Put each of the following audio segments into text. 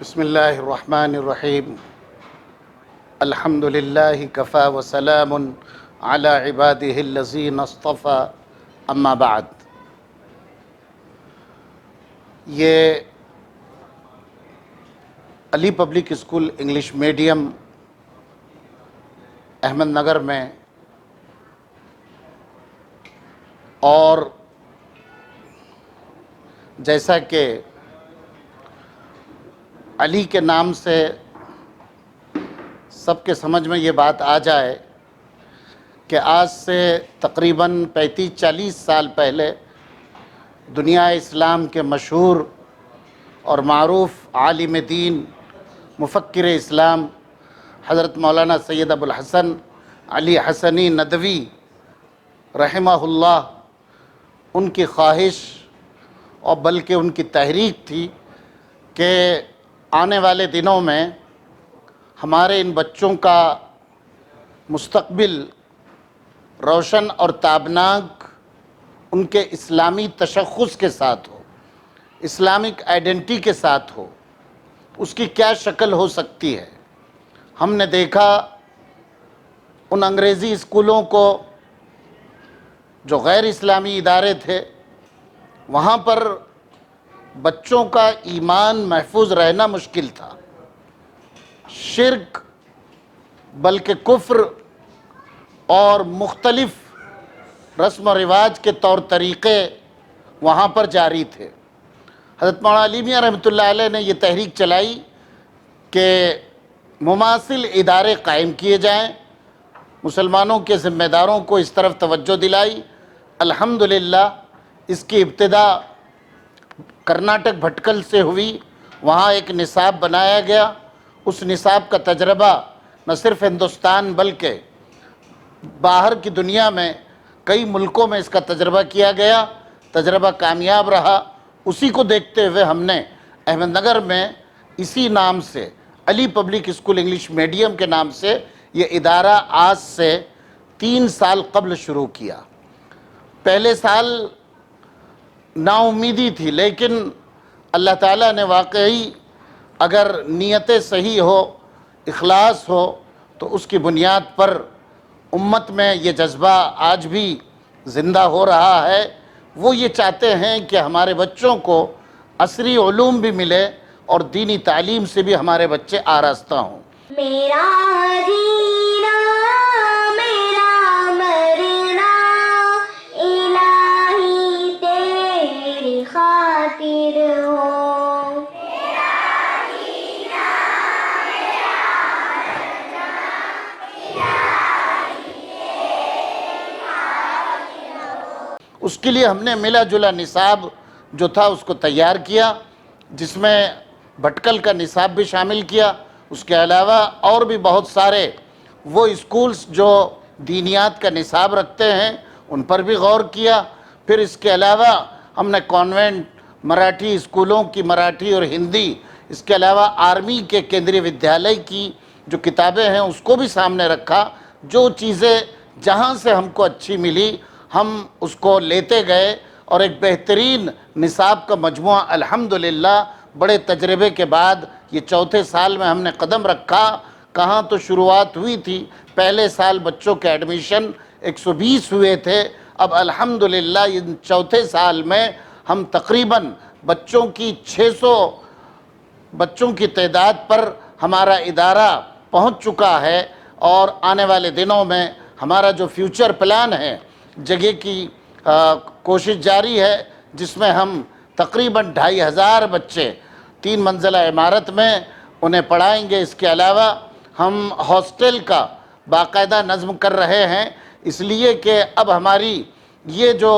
بسم اللہ الرحمن الرحیم الحمد للہ کفا وسلام علی عبادہ الذین اصطفی اما بعد۔ یہ Ali public school English medium Ahmad Nagar میں اور جیسا کہ علی کے نام سے سب کے سمجھ میں یہ بات آ جائے کہ آج سے تقریباً 35-40 سال پہلے دنیا اسلام کے مشہور اور معروف عالم دین مفکر اسلام حضرت مولانا سید ابو الحسن علی حسنی ندوی رحمہ اللہ، ان کی خواہش اور بلکہ ان کی تحریک تھی کہ آنے والے دنوں میں ہمارے ان بچوں کا مستقبل روشن اور تابناک ان کے اسلامی تشخص کے ساتھ ہو، اسلامک آئیڈینٹی کے ساتھ ہو۔ اس کی کیا شکل ہو سکتی ہے؟ ہم نے دیکھا ان انگریزی اسکولوں کو جو غیر اسلامی ادارے تھے، وہاں پر بچوں کا ایمان محفوظ رہنا مشکل تھا۔ شرک بلکہ کفر اور مختلف رسم و رواج کے طور طریقے وہاں پر جاری تھے۔ حضرت مولانا علی میاں رحمۃ اللہ علیہ نے یہ تحریک چلائی کہ مماثل ادارے قائم کیے جائیں، مسلمانوں کے ذمہ داروں کو اس طرف توجہ دلائی۔ الحمدللہ اس کی ابتدا کرناٹک بھٹکل سے ہوئی، وہاں ایک نصاب بنایا گیا۔ اس نصاب کا تجربہ نہ صرف ہندوستان بلکہ باہر کی دنیا میں کئی ملکوں میں اس کا تجربہ کیا گیا، تجربہ کامیاب رہا۔ اسی کو دیکھتے ہوئے ہم نے احمد نگر میں اسی نام سے علی پبلک اسکول انگلش میڈیم کے نام سے یہ ادارہ آج سے 3 سال قبل شروع کیا۔ پہلے سال نا امیدی تھی، لیکن اللہ تعالیٰ نے واقعی اگر نیتیں صحیح ہو، اخلاص ہو، تو اس کی بنیاد پر امت میں یہ جذبہ آج بھی زندہ ہو رہا ہے۔ وہ یہ چاہتے ہیں کہ ہمارے بچوں کو عصری علوم بھی ملے اور دینی تعلیم سے بھی ہمارے بچے آراستہ ہوں۔ میرا جینا میرا مرنا الہی تیری خاطر ہو۔ میرا جینا میرا مرنا الہی تیری خاطر ہو۔ اس کے لیے ہم نے ملا جلا نصاب جو تھا اس کو تیار کیا، جس میں بھٹکل کا نصاب بھی شامل کیا۔ اس کے علاوہ اور بھی بہت سارے وہ اسکولز جو دینیات کا نصاب رکھتے ہیں ان پر بھی غور کیا۔ پھر اس کے علاوہ ہم نے کانوینٹ مراٹھی اسکولوں کی مراٹھی اور ہندی، اس کے علاوہ آرمی کے کیندری ودیالیہ کی جو کتابیں ہیں اس کو بھی سامنے رکھا۔ جو چیزیں جہاں سے ہم کو اچھی ملی ہم اس کو لیتے گئے، اور ایک بہترین نصاب کا مجموعہ الحمدللہ بڑے تجربے کے بعد یہ 4تھے سال میں ہم نے قدم رکھا۔ کہاں تو شروعات ہوئی تھی، پہلے سال بچوں کے ایڈمیشن 120 ہوئے تھے، اب الحمدللہ ان 4تھے سال میں ہم تقریباً بچوں کی 600 بچوں کی تعداد پر ہمارا ادارہ پہنچ چکا ہے۔ اور آنے والے دنوں میں ہمارا جو فیوچر پلان ہے، جگہ کی کوشش جاری ہے، جس میں ہم تقریباً 2500 بچے 3 منزلہ عمارت میں انہیں پڑھائیں گے۔ اس کے علاوہ ہم ہاسٹل کا باقاعدہ نظم کر رہے ہیں، اس لیے کہ اب ہماری یہ جو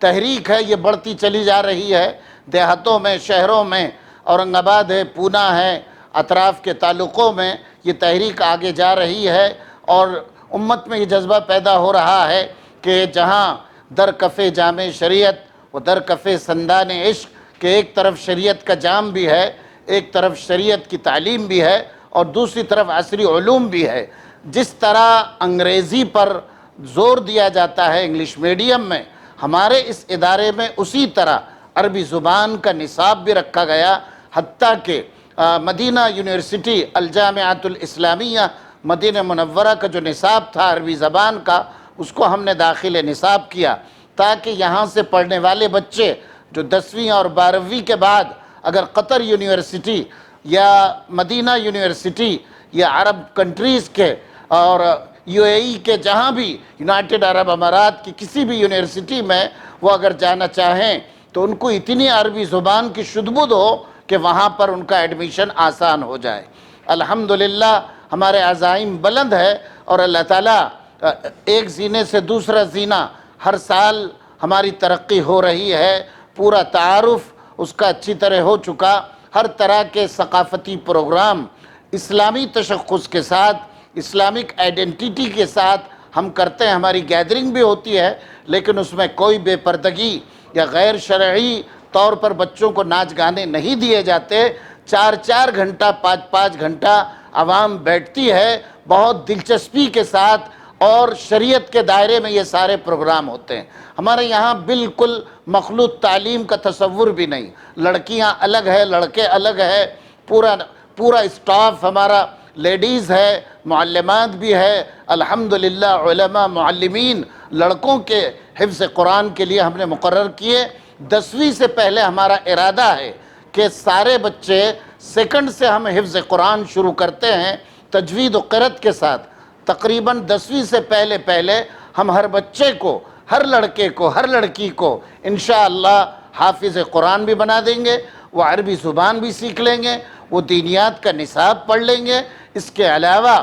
تحریک ہے یہ بڑھتی چلی جا رہی ہے۔ دیہاتوں میں، شہروں میں، اورنگ آباد ہے، پونہ ہے، اطراف کے تعلقوں میں یہ تحریک آگے جا رہی ہے، اور امت میں یہ جذبہ پیدا ہو رہا ہے کہ جہاں در کف جام شریعت و در کف سندان عشق، کہ ایک طرف شریعت کا جام بھی ہے، ایک طرف شریعت کی تعلیم بھی ہے، اور دوسری طرف عصری علوم بھی ہے۔ جس طرح انگریزی پر زور دیا جاتا ہے انگلش میڈیم میں، ہمارے اس ادارے میں اسی طرح عربی زبان کا نصاب بھی رکھا گیا، حتیٰ کہ مدینہ یونیورسٹی الجامعۃ الاسلامیہ مدینہ منورہ کا جو نصاب تھا عربی زبان کا، اس کو ہم نے داخل نصاب کیا، تاکہ یہاں سے پڑھنے والے بچے جو 10ویں اور 12ویں کے بعد اگر قطر یونیورسٹی یا مدینہ یونیورسٹی یا عرب کنٹریز کے اور یو اے ای کے جہاں بھی یونائٹڈ عرب امارات کی کسی بھی یونیورسٹی میں وہ اگر جانا چاہیں تو ان کو اتنی عربی زبان کی شدبد ہو کہ وہاں پر ان کا ایڈمیشن آسان ہو جائے۔ الحمدللہ ہمارے عزائم بلند ہے، اور اللہ تعالیٰ ایک زینے سے دوسرا زینہ ہر سال ہماری ترقی ہو رہی ہے، پورا تعارف اس کا اچھی طرح ہو چکا، ہر طرح کے ثقافتی پروگرام اسلامی تشخص کے ساتھ، اسلامک آئیڈینٹیٹی کے ساتھ ہم کرتے ہیں۔ ہماری گیدرنگ بھی ہوتی ہے، لیکن اس میں کوئی بے پردگی یا غیر شرعی طور پر بچوں کو ناچ گانے نہیں دیے جاتے۔ 4 گھنٹہ 5 گھنٹہ عوام بیٹھتی ہے بہت دلچسپی کے ساتھ، اور شریعت کے دائرے میں یہ سارے پروگرام ہوتے ہیں۔ ہمارے یہاں بالکل مخلوط تعلیم کا تصور بھی نہیں، لڑکیاں الگ ہے، لڑکے الگ ہے، پورا اسٹاف ہمارا لیڈیز ہے، معلمات بھی ہے، الحمدللہ علماء معلمین لڑکوں کے حفظ قرآن کے لیے ہم نے مقرر کیے۔ 10ویں سے پہلے ہمارا ارادہ ہے کہ سارے بچے سیکنڈ سے ہم حفظ قرآن شروع کرتے ہیں تجوید و قرأت کے ساتھ۔ تقریباً 10ویں سے پہلے ہم ہر بچے کو، ہر لڑکے کو، ہر لڑکی کو انشاءاللہ حافظ قرآن بھی بنا دیں گے، وہ عربی زبان بھی سیکھ لیں گے، وہ دینیات کا نصاب پڑھ لیں گے۔ اس کے علاوہ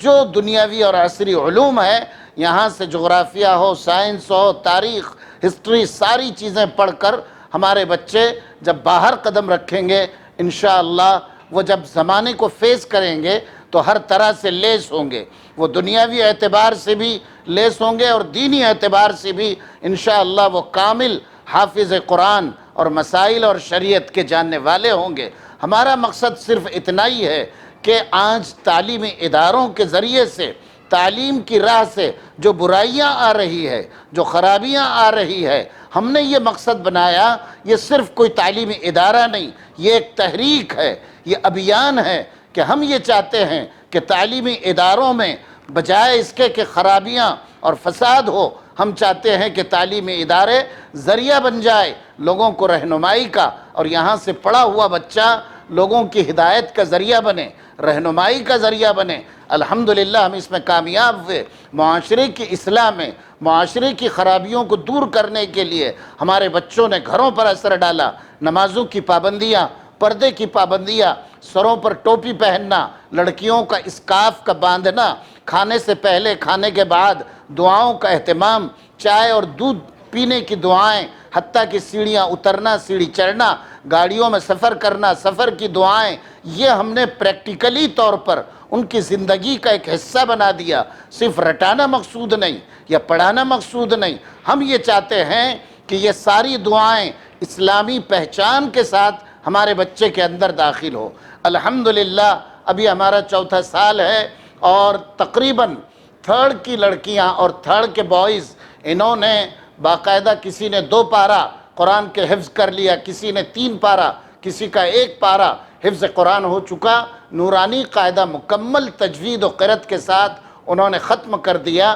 جو دنیاوی اور عصری علوم ہے، یہاں سے جغرافیہ ہو، سائنس ہو، تاریخ، ہسٹری، ساری چیزیں پڑھ کر ہمارے بچے جب باہر قدم رکھیں گے انشاءاللہ وہ جب زمانے کو فیس کریں گے تو ہر طرح سے لیس ہوں گے، وہ دنیاوی اعتبار سے بھی لیس ہوں گے اور دینی اعتبار سے بھی انشاءاللہ وہ کامل حافظ قرآن اور مسائل اور شریعت کے جاننے والے ہوں گے۔ ہمارا مقصد صرف اتنا ہی ہے کہ آج تعلیمی اداروں کے ذریعے سے، تعلیم کی راہ سے جو برائیاں آ رہی ہے، جو خرابیاں آ رہی ہے، ہم نے یہ مقصد بنایا، یہ صرف کوئی تعلیمی ادارہ نہیں، یہ ایک تحریک ہے، یہ ابھیان ہے کہ ہم یہ چاہتے ہیں کہ تعلیمی اداروں میں بجائے اس کے کہ خرابیاں اور فساد ہو، ہم چاہتے ہیں کہ تعلیمی ادارے ذریعہ بن جائے لوگوں کو رہنمائی کا، اور یہاں سے پڑھا ہوا بچہ لوگوں کی ہدایت کا ذریعہ بنے، رہنمائی کا ذریعہ بنے۔ الحمدللہ ہم اس میں کامیاب ہوئے۔ معاشرے کی اصلاح میں، معاشرے کی خرابیوں کو دور کرنے کے لیے ہمارے بچوں نے گھروں پر اثر ڈالا۔ نمازوں کی پابندیاں، پردے کی پابندیاں، سروں پر ٹوپی پہننا، لڑکیوں کا اسکارف کا باندھنا، کھانے سے پہلے کھانے کے بعد دعاؤں کا اہتمام، چائے اور دودھ پینے کی دعائیں، حتیٰ کہ سیڑھیاں اترنا، سیڑھی چڑھنا، گاڑیوں میں سفر کرنا، سفر کی دعائیں، یہ ہم نے پریکٹیکلی طور پر ان کی زندگی کا ایک حصہ بنا دیا۔ صرف رٹانا مقصود نہیں یا پڑھانا مقصود نہیں، ہم یہ چاہتے ہیں کہ یہ ساری دعائیں اسلامی پہچان کے ساتھ ہمارے بچے کے اندر داخل ہو۔ الحمدللہ ابھی ہمارا 4تھا سال ہے، اور تقریباً 3rd کی لڑکیاں اور 3rd کے بوائز، انہوں نے باقاعدہ کسی نے 2 پارہ قرآن کے حفظ کر لیا، کسی نے 3 پارہ، کسی کا 1 پارہ حفظ قرآن ہو چکا۔ نورانی قاعدہ مکمل تجوید و قرأت کے ساتھ انہوں نے ختم کر دیا۔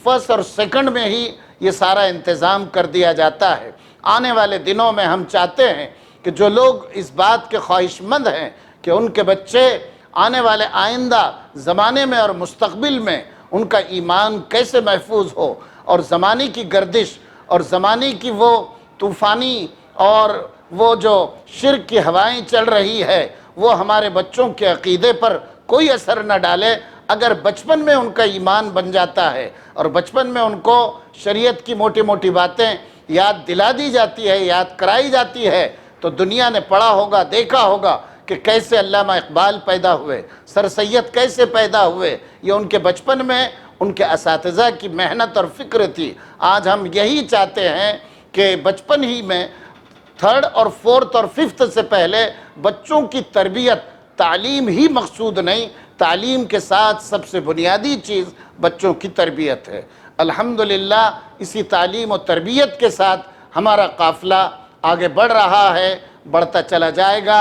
1st اور 2nd میں ہی یہ سارا انتظام کر دیا جاتا ہے۔ آنے والے دنوں میں ہم چاہتے ہیں کہ جو لوگ اس بات کے خواہش مند ہیں کہ ان کے بچے آنے والے آئندہ زمانے میں اور مستقبل میں ان کا ایمان کیسے محفوظ ہو، اور زمانے کی گردش اور زمانے کی وہ طوفانی اور وہ جو شرک کی ہوائیں چل رہی ہے وہ ہمارے بچوں کے عقیدے پر کوئی اثر نہ ڈالے۔ اگر بچپن میں ان کا ایمان بن جاتا ہے اور بچپن میں ان کو شریعت کی موٹی موٹی باتیں یاد دلا دی جاتی ہے، یاد کرائی جاتی ہے، تو دنیا نے پڑھا ہوگا، دیکھا ہوگا کہ کیسے علامہ اقبال پیدا ہوئے، سر سید کیسے پیدا ہوئے، یہ ان کے بچپن میں ان کے اساتذہ کی محنت اور فکر تھی۔ آج ہم یہی چاہتے ہیں کہ بچپن ہی میں 3rd اور 4th اور 5th سے پہلے بچوں کی تربیت، تعلیم ہی مقصود نہیں، تعلیم کے ساتھ سب سے بنیادی چیز بچوں کی تربیت ہے۔ الحمدللہ اسی تعلیم و تربیت کے ساتھ ہمارا قافلہ آگے بڑھ رہا ہے، بڑھتا چلا جائے گا۔